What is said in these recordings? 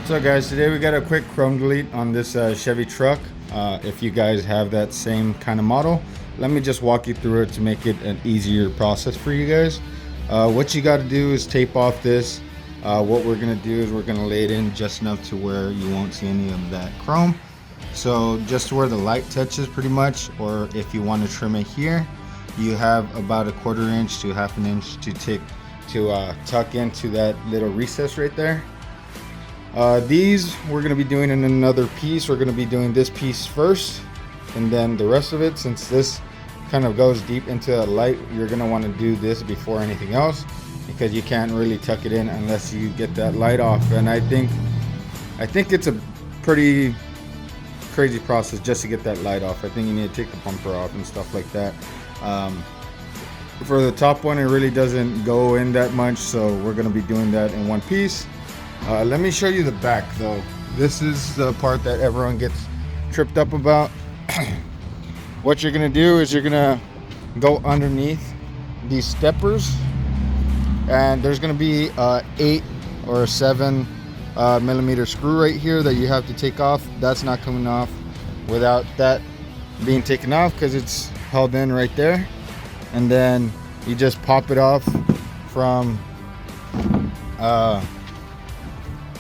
So guys, today we got a quick chrome delete on this Chevy truck. If you guys have that same kind of model, let me just walk you through it to make it an easier process for you guys. What you got to do is tape off this. What we're going to do is we're going to lay it in just enough to where you won't see any of that chrome. So just where the light touches pretty much, or if you want to trim it here, you have about 1/4 inch to 1/2 inch to tuck into that little recess right there. These we're going to be doing in another piece. We're going to be doing this piece first and then the rest of it. Since this kind of goes deep into the light, you're going to want to do this before anything else, because you can't really tuck it in unless you get that light off. And I think it's a pretty crazy process just to get that light off. I think you need to take the bumper off and stuff like that. For the top one, it really doesn't go in that much, so we're going to be doing that in one piece. Let me show you the back though. This is the part that everyone gets tripped up about. What you're gonna do is you're gonna go underneath these steppers, and there's gonna be 8 or 7 millimeter screw right here that you have to take off. That's not coming off without that being taken off, because it's held in right there. And then you just pop it off from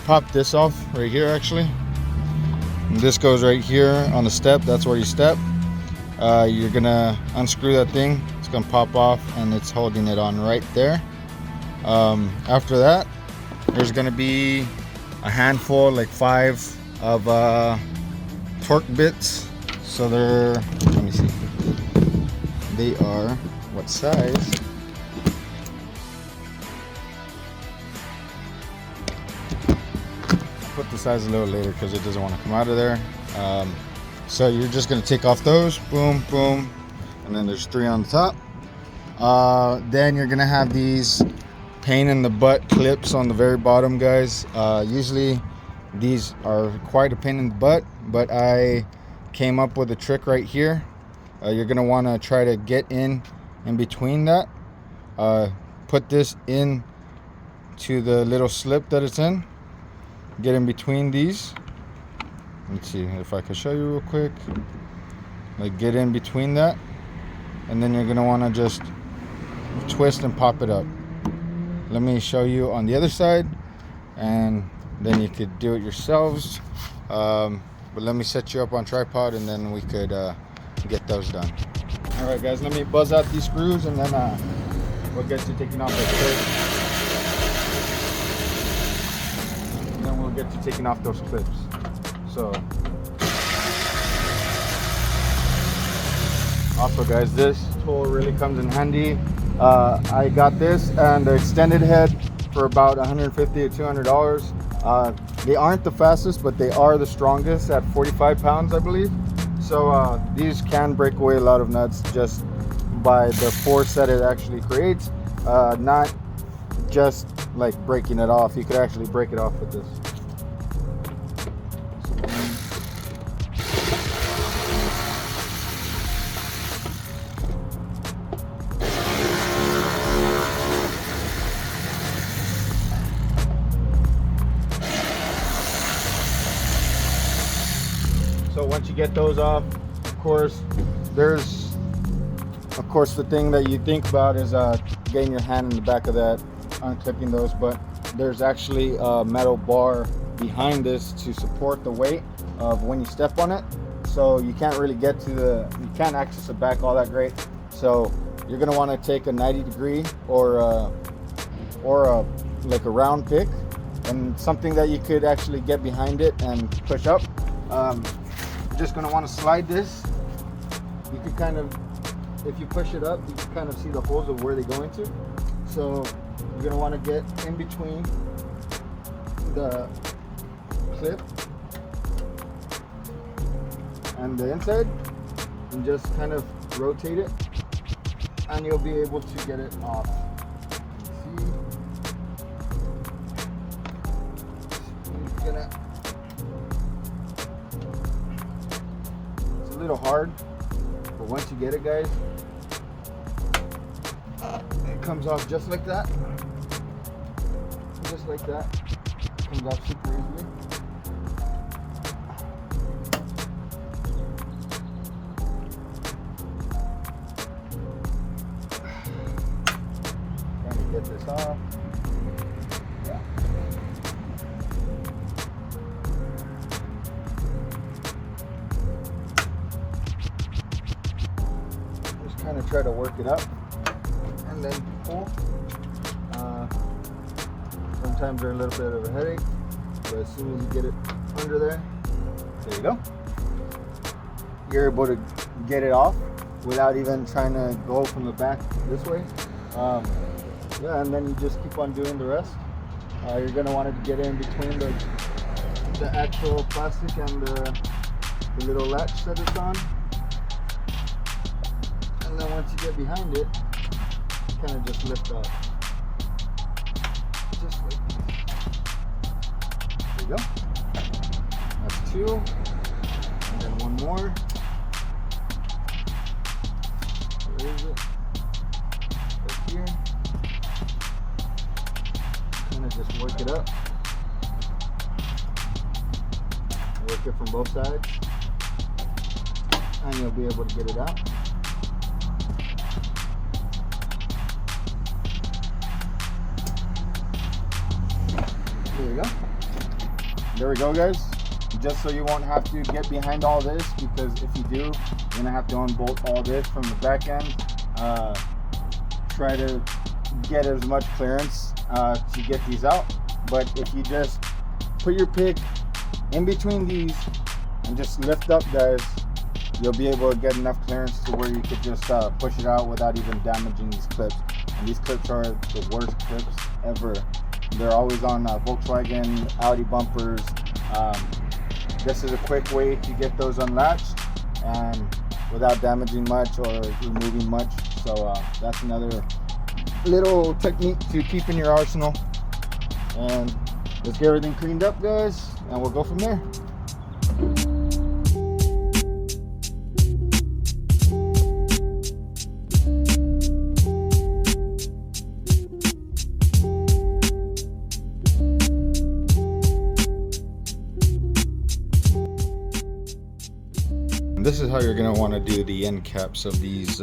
pop this off right here actually. And this goes right here on the step. That's where you step. You're gonna unscrew that thing. It's gonna pop off, and it's holding it on right there. After that, there's gonna be a handful, like 5 of torque bits. So they're, let me see, they are what size? Put the size a little later because it doesn't want to come out of there. So you're just going to take off those, boom, boom, and then there's 3 on the top. Then you're going to have these pain in the butt clips on the very bottom, guys. Usually these are quite a pain in the butt, but I came up with a trick right here. You're going to want to try to get in between that. Put this in to the little slip that it's in. Get in between these. Let's see if I can show you real quick. Like, get in between that, and then you're gonna want to just twist and pop it up. Let me show you on the other side, and then you could do it yourselves. But let me set you up on tripod, and then we could get those done. All right, guys, let me buzz out these screws, and then we'll get to taking off the clips. Get to taking off those clips. So also, guys, this tool really comes in handy. I got this and the extended head for about $150 to $200. They aren't the fastest, but they are the strongest at 45 pounds, I believe. So these can break away a lot of nuts just by the force that it actually creates, not just like breaking it off. You could actually break it off with this. So once you get those off, of course, there's, of course, the thing that you think about is getting your hand in the back of that, unclipping those, but there's actually a metal bar behind this to support the weight of when you step on it. So you can't really get to you can't access the back all that great. So you're gonna want to take a 90-degree or like a round pick, and something that you could actually get behind it and push up. Just going to want to slide this. You can kind of, if you push it up, you can kind of see the holes of where they go into. So you're going to want to get in between the clip and the inside, and just kind of rotate it, and you'll be able to get it off. It's a little hard, but once you get it, guys, it comes off just like that. Just like that. It comes off super easily. try to work it up and then pull. Sometimes they're a little bit of a headache, but as soon as you get it under there you go. You're able to get it off without even trying to go from the back this way. Yeah, and then you just keep on doing the rest. You're going to want to get in between the actual plastic and the little latch that it's on. And then once you get behind it, kind of just lift up. Just like this. There you go. That's 2. And then one more. Where is it? Right here. Kind of just work it up. Work it from both sides. And you'll be able to get it out. There we go. There we go, guys. Just so you won't have to get behind all this, because if you do, you're gonna have to unbolt all this from the back end. Try to get as much clearance to get these out. But if you just put your pick in between these and just lift up, guys, you'll be able to get enough clearance to where you could just push it out without even damaging these clips. And these clips are the worst clips ever. They're always on Volkswagen, Audi bumpers. This is a quick way to get those unlatched and without damaging much or removing much. So that's another little technique to keep in your arsenal. And let's get everything cleaned up, guys, and we'll go from there. This is how you're going to want to do the end caps of these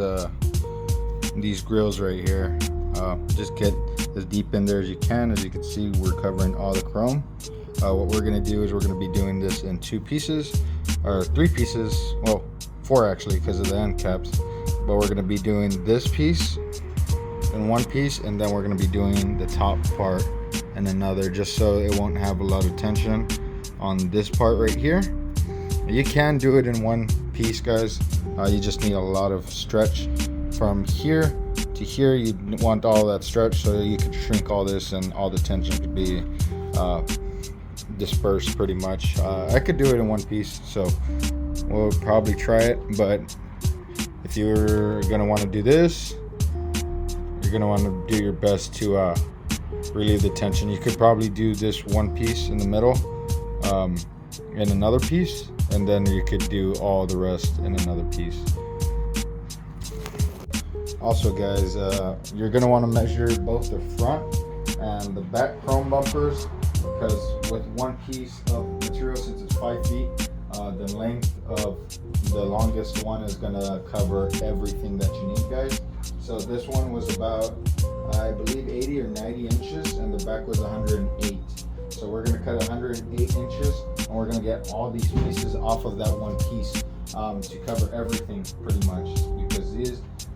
grills right here. Just get as deep in there as you can. As you can see, we're covering all the chrome. What we're going to do is we're going to be doing this in 2 pieces, or 3 pieces, well 4 actually, because of the end caps. But we're going to be doing this piece in 1 piece, and then we're going to be doing the top part in another, just so it won't have a lot of tension on this part right here. You can do it in 1 piece, guys. You just need a lot of stretch from here to here. You want all that stretch so you can shrink all this and all the tension could be dispersed pretty much. I could do it in 1 piece, so we'll probably try it. But if you're gonna want to do this, you're gonna want to do your best to relieve the tension. You could probably do this 1 piece in the middle, in another piece, and then you could do all the rest in another piece. Also, guys, you're going to want to measure both the front and the back chrome bumpers, because with 1 piece of material, since it's 5 feet, the length of the longest one is going to cover everything that you need, guys. So this one was about, I believe, 80 or 90 inches, and the back was 108. So we're going to cut 108 inches, and we're going to get all these pieces off of that 1 piece to cover everything pretty much, because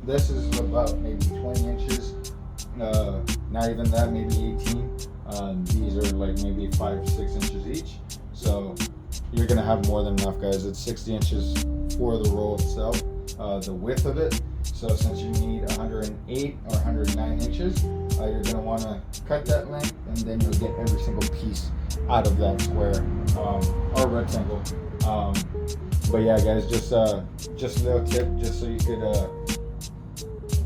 this is about maybe 20 inches, not even that, maybe 18. These are like maybe 5-6 inches each. So you're going to have more than enough, guys. It's 60 inches for the roll itself, the width of it. So since you need 108 or 109 inches, you're going to want to cut that length, and then you'll get every single piece out of that square or rectangle. But yeah, guys, just a little tip, just so you could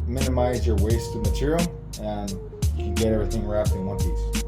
minimize your waste of material and you can get everything wrapped in 1 piece.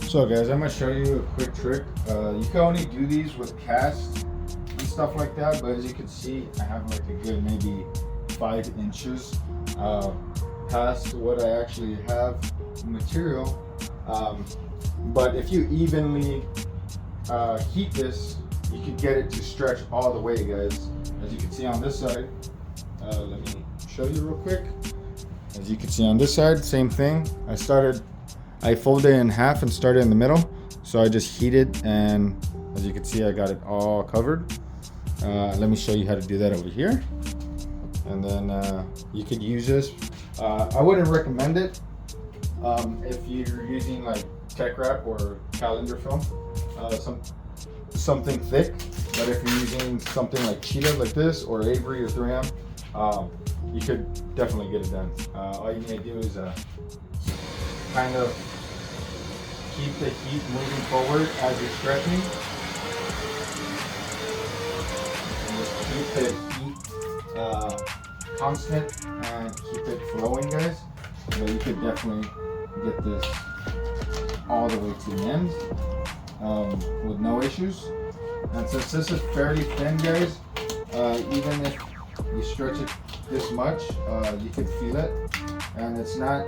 So guys, I'm gonna show you a quick trick. You can only do these with cast and stuff like that, but as you can see, I have like a good maybe 5 inches past what I actually have material. But if you evenly heat this, you can get it to stretch all the way, guys. As you can see on this side, let me show you real quick. As you can see on this side, same thing. I folded it in half and started in the middle. So I just heated, and as you can see, I got it all covered. Let me show you how to do that over here. And then you could use this. I wouldn't recommend it if you're using like tech wrap or calendar film, something thick. But if you're using something like cheetah like this, or Avery or 3M, you could definitely get it done. All you need to do is kind of keep the heat moving forward as you're stretching. And just keep the heat constant and keep it flowing, guys. But you could definitely get this all the way to the end with no issues. And since this is fairly thin, guys, even if you stretch it this much, you can feel it. And it's not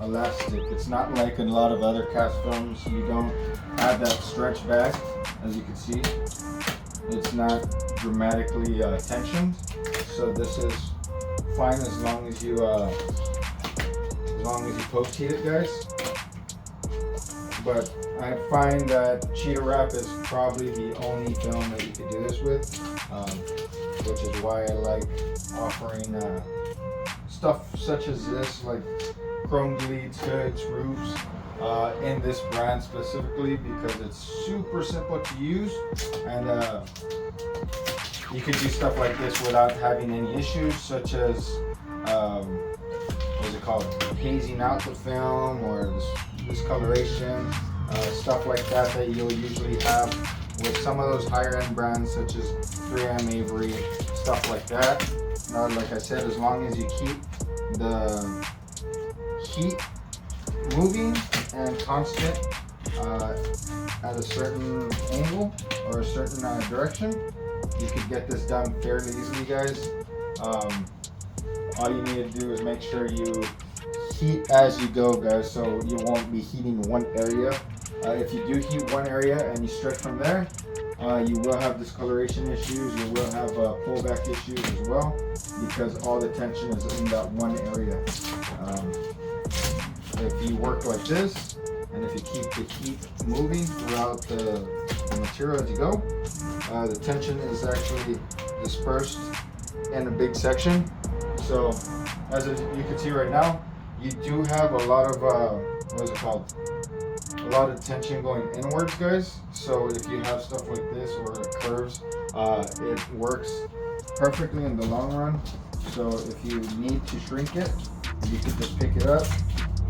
elastic. It's not like in a lot of other cast films. You don't have that stretch back. As you can see, it's not dramatically tensioned. So this is fine as long as you post heat it, guys. But I find that cheetah wrap is probably the only film that you could do this with, which is why I like offering stuff such as this, like chrome bleeds, hoods, roofs, in this brand specifically, because it's super simple to use, and you can do stuff like this without having any issues, such as what's it called, hazing out the film, or discoloration, stuff like that you'll usually have with some of those higher end brands such as 3M, Avery, stuff like that. Now, like I said, as long as you keep the heat moving and constant at a certain angle or a certain direction, you could get this done fairly easily, guys. All you need to do is make sure you heat as you go, guys, so you won't be heating one area. If you do heat one area and you stretch from there, you will have discoloration issues, you will have pullback issues as well, because all the tension is in that one area. If you work like this, and if you keep the heat moving throughout the material as you go, the tension is actually dispersed in a big section. So as you can see right now, you do have a lot of a lot of tension going inwards, guys. So if you have stuff like this or it curves, it works perfectly in the long run. So if you need to shrink it, you can just pick it up,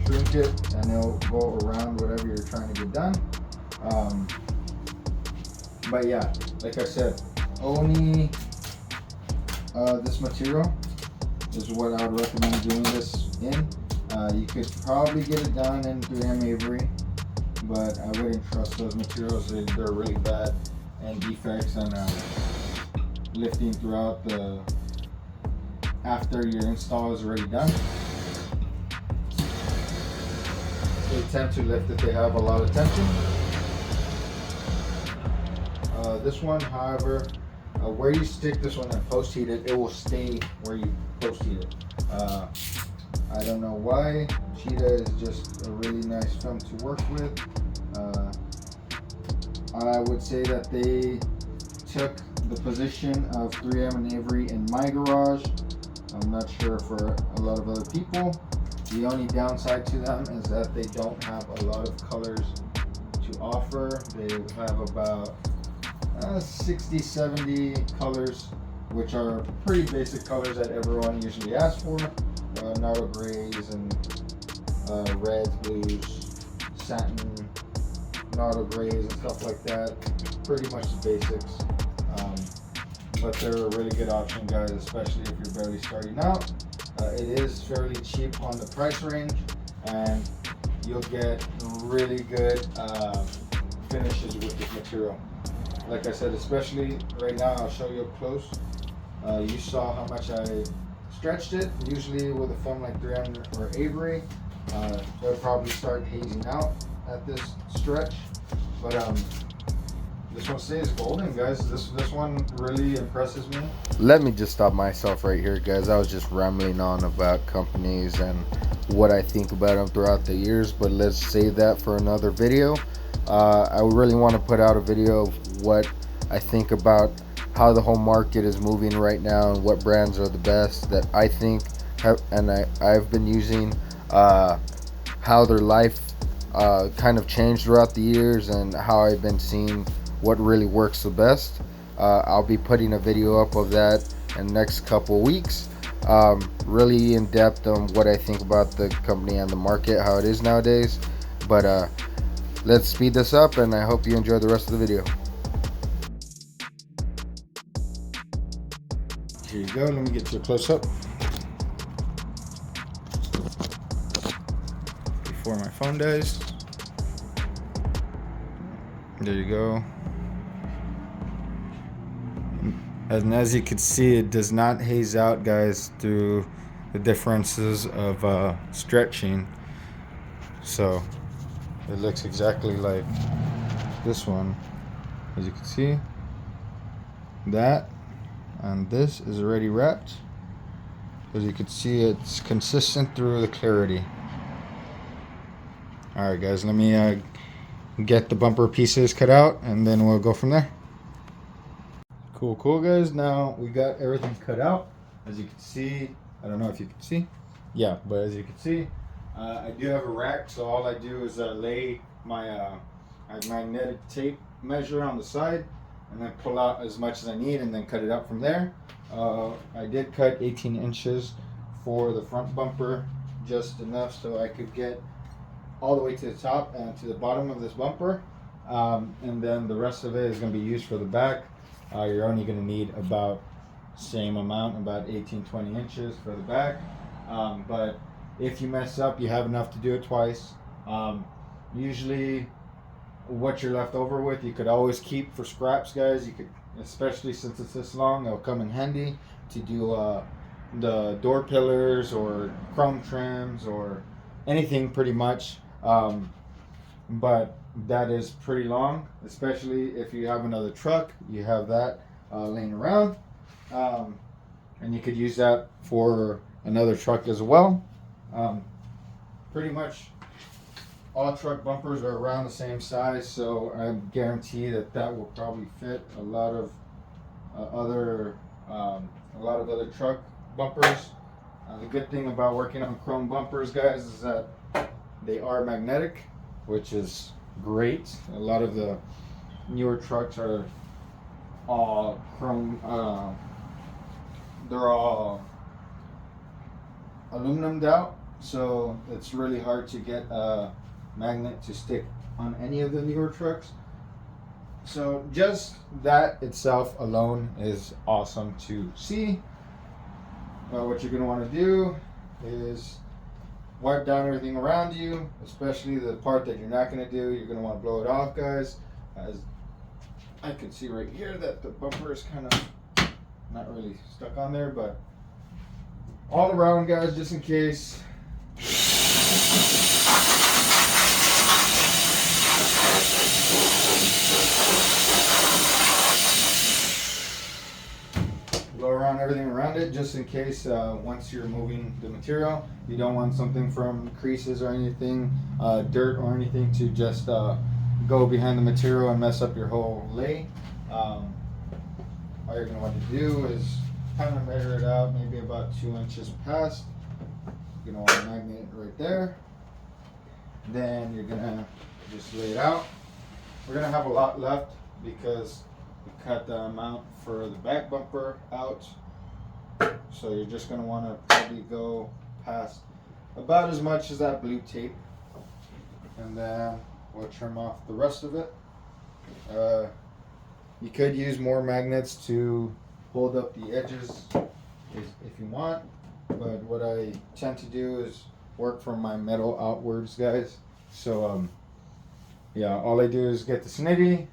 shrink it, and it'll go around whatever you're trying to get done. But yeah, like I said, only this material is what I would recommend doing this in. You could probably get it done in 3M Avery, but I wouldn't trust those materials. They're really bad, and defects and lifting throughout after your install is already done. They tend to lift if they have a lot of tension. This one, however, where you stick this one and post heat it, it will stay where you post heat it. I don't know why. Cheetah is just a really nice film to work with. I would say that they took the position of 3M and Avery in my garage. I'm not sure for a lot of other people. The only downside to them is that they don't have a lot of colors to offer. They have about 60, 70 colors, which are pretty basic colors that everyone usually asks for. Narrow grays and reds, blues, satin, narrow grays and stuff like that. Pretty much the basics. But they're a really good option, guys, especially if you're barely starting out. It is fairly cheap on the price range, and you'll get really good finishes with this material. Like I said, especially right now, I'll show you up close. You saw how much I stretched it. Usually with a film like 3M or Avery, they'll probably start hazing out at this stretch. But this one stays golden, guys. This one really impresses me. Let me just stop myself right here, guys. I was just rambling on about companies and what I think about them throughout the years, but let's save that for another video. I really want to put out a video of what I think about how the whole market is moving right now and what brands are the best that I think have, and I've been using, how their life kind of changed throughout the years and how I've been seeing what really works the best. I'll be putting a video up of that in the next couple weeks, really in depth on what I think about the company and the market, how it is nowadays. But let's speed this up, and I hope you enjoy the rest of the video. Here you go. Let me get you a close-up before my phone dies. There you go. And as you can see, it does not haze out, guys, through the differences of stretching. So it looks exactly like this one. As you can see, that and this is already wrapped. As you can see, it's consistent through the clarity. Alright, guys, let me get the bumper pieces cut out, and then we'll go from there. Cool, guys. Now we got everything cut out. As you can see, I don't know if you can see. Yeah, but as you can see, I do have a rack, so all I do is lay my magnetic tape measure on the side, and then pull out as much as I need, and then cut it out from there. I did cut 18 inches for the front bumper, just enough so I could get all the way to the top and to the bottom of this bumper, and then the rest of it is going to be used for the back. You're only going to need about same amount, about 18-20 inches for the back, but if you mess up, you have enough to do it twice. Usually what you're left over with, you could always keep for scraps, guys. You could, especially since it's this long, it'll come in handy to do the door pillars or chrome trims or anything pretty much. But that is pretty long, especially if you have another truck. You have that laying around, and you could use that for another truck as well. Pretty much all truck bumpers are around the same size, so I guarantee that that will probably fit a lot of other truck bumpers. The good thing about working on chrome bumpers, guys, is that they are magnetic, which is great. A lot of the newer trucks are all chrome. They're all aluminum out, so it's really hard to get a magnet to stick on any of the newer trucks. So just that itself alone is awesome to see. What you're going to want to do is wipe down everything around you, especially the part that you're not going to do. You're going to want to blow it off, guys. As I can see right here that the bumper is kind of not really stuck on there, but all around, guys, just in case. want everything around it, just in case once you're moving the material, you don't want something from creases or anything, dirt or anything to just go behind the material and mess up your whole lay. All you're going to want to do is kind of measure it out, maybe about 2 inches past. You're going to want to magnet it right there. Then you're going to just lay it out. We're going to have a lot left because we cut the amount for the back bumper out. So you're just going to want to probably go past about as much as that blue tape. And then we'll trim off the rest of it. You could use more magnets to hold up the edges if you want, but what I tend to do is work from my metal outwards, guys. So yeah, all I do is get the snitty.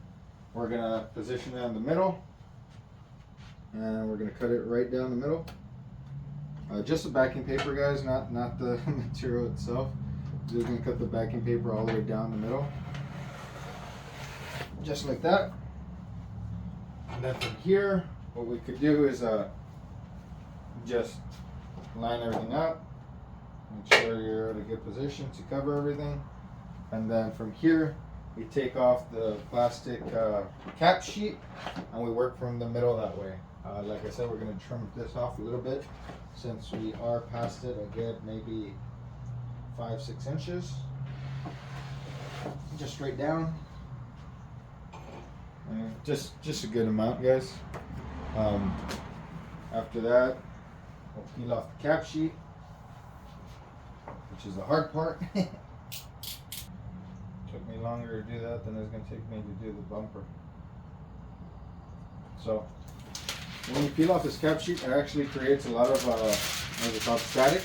We're gonna position it in the middle, and we're gonna cut it right down the middle. Just the backing paper, guys, not the material itself. Just gonna cut the backing paper all the way down the middle, just like that. And then from here, what we could do is just line everything up, make sure you're at a good position to cover everything. And then from here, we take off the plastic cap sheet and we work from the middle that way. Like I said, we're going to trim this off a little bit since we are past it. I get maybe 5-6 inches. Just straight down. Just a good amount, guys. After that, we'll peel off the cap sheet, which is the hard part. Took me longer to do that than it's going to take me to do the bumper. So when you peel off this cap sheet, it actually creates a lot of what's it called, static.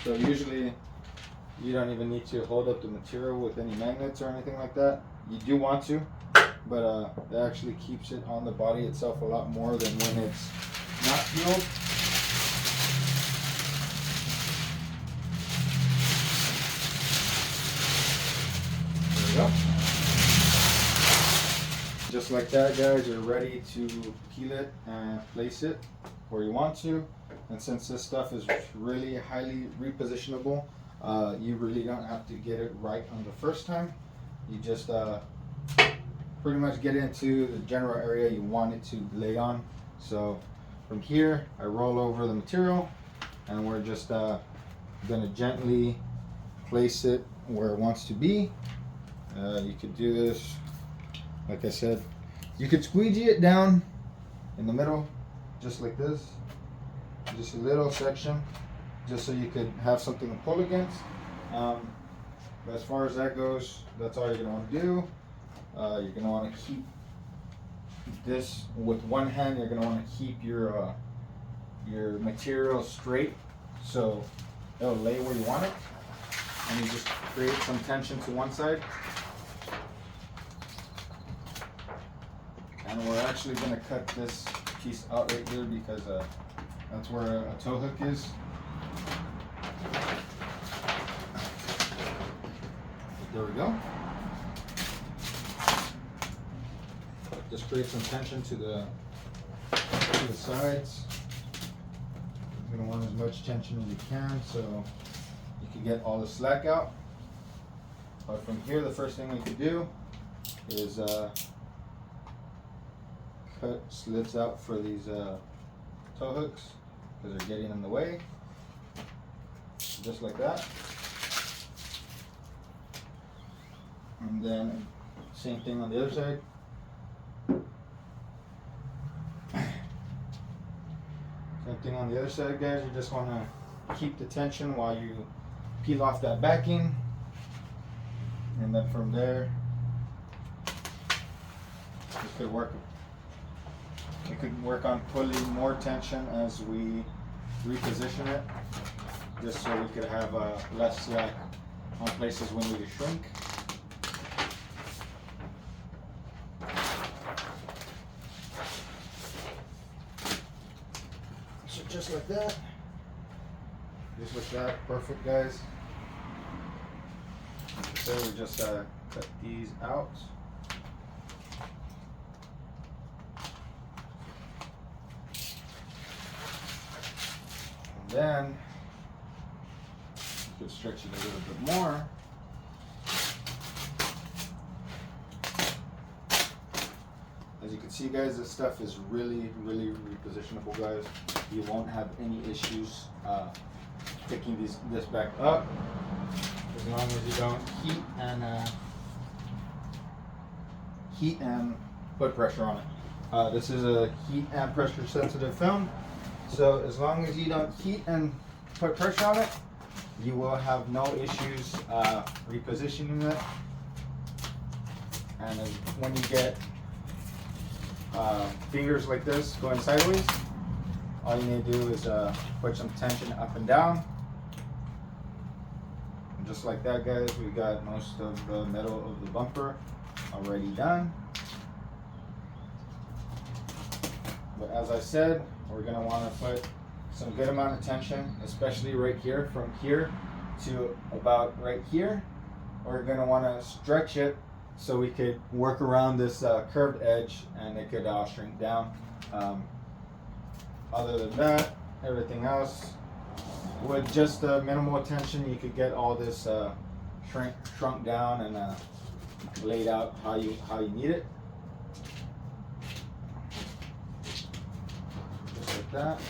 So usually you don't even need to hold up the material with any magnets or anything like that. You do want to, but it actually keeps it on the body itself a lot more than when it's not peeled. There we go. Just like that, guys, you're ready to peel it and place it where you want to. And since this stuff is really highly repositionable, you really don't have to get it right on the first time. You just pretty much get into the general area you want it to lay on. So from here, I roll over the material and we're just gonna gently place it where it wants to be. You could do this, like I said, you could squeegee it down in the middle, just like this. Just a little section, just so you could have something to pull against. But as far as that goes, that's all you're gonna want to do. You're gonna want to keep this with one hand. You're gonna want to keep your material straight, so it'll lay where you want it, and you just create some tension to one side. And we're actually gonna cut this piece out right here because that's where a tow hook is. There we go. Just create some tension to the sides. You're gonna want as much tension as you can so you can get all the slack out. But from here, the first thing we can do is cut slits out for these tow hooks because they're getting in the way, just like that. And then same thing on the other side. Same thing on the other side, guys. You just want to keep the tension while you peel off that backing, and then from there you could work. You could work on pulling more tension as we reposition it, just so we could have less slack on places when we shrink. So just like that. Just like that. Perfect, guys. So we just cut these out. then you could stretch it a little bit more. As you can see, guys, this stuff is really repositionable, guys. You won't have any issues picking this back up as long as you don't heat and put pressure on it. This is a heat and pressure sensitive film, so as long as you don't heat and put pressure on it, you will have no issues repositioning it. And when you get fingers like this going sideways, all you need to do is put some tension up and down. And just like that, guys, we got most of the metal of the bumper already done. But as I said, we're going to want to put some good amount of tension, especially right here, from here to about right here. We're going to want to stretch it so we could work around this curved edge and it could shrink down. Other than that, everything else, with just minimal tension, you could get all this shrunk down and laid out how you need it. Just like that.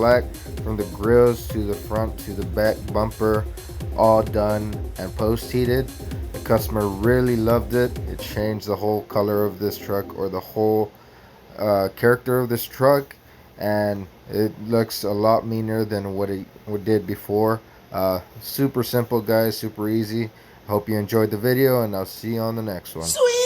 black, from the grills to the front to the back bumper, all done and post heated. The customer really loved it. It changed the whole color of this truck, or the whole character of this truck, and it looks a lot meaner than what it did before. Super simple, guys, super easy. Hope you enjoyed the video, and I'll see you on the next one. Sweet.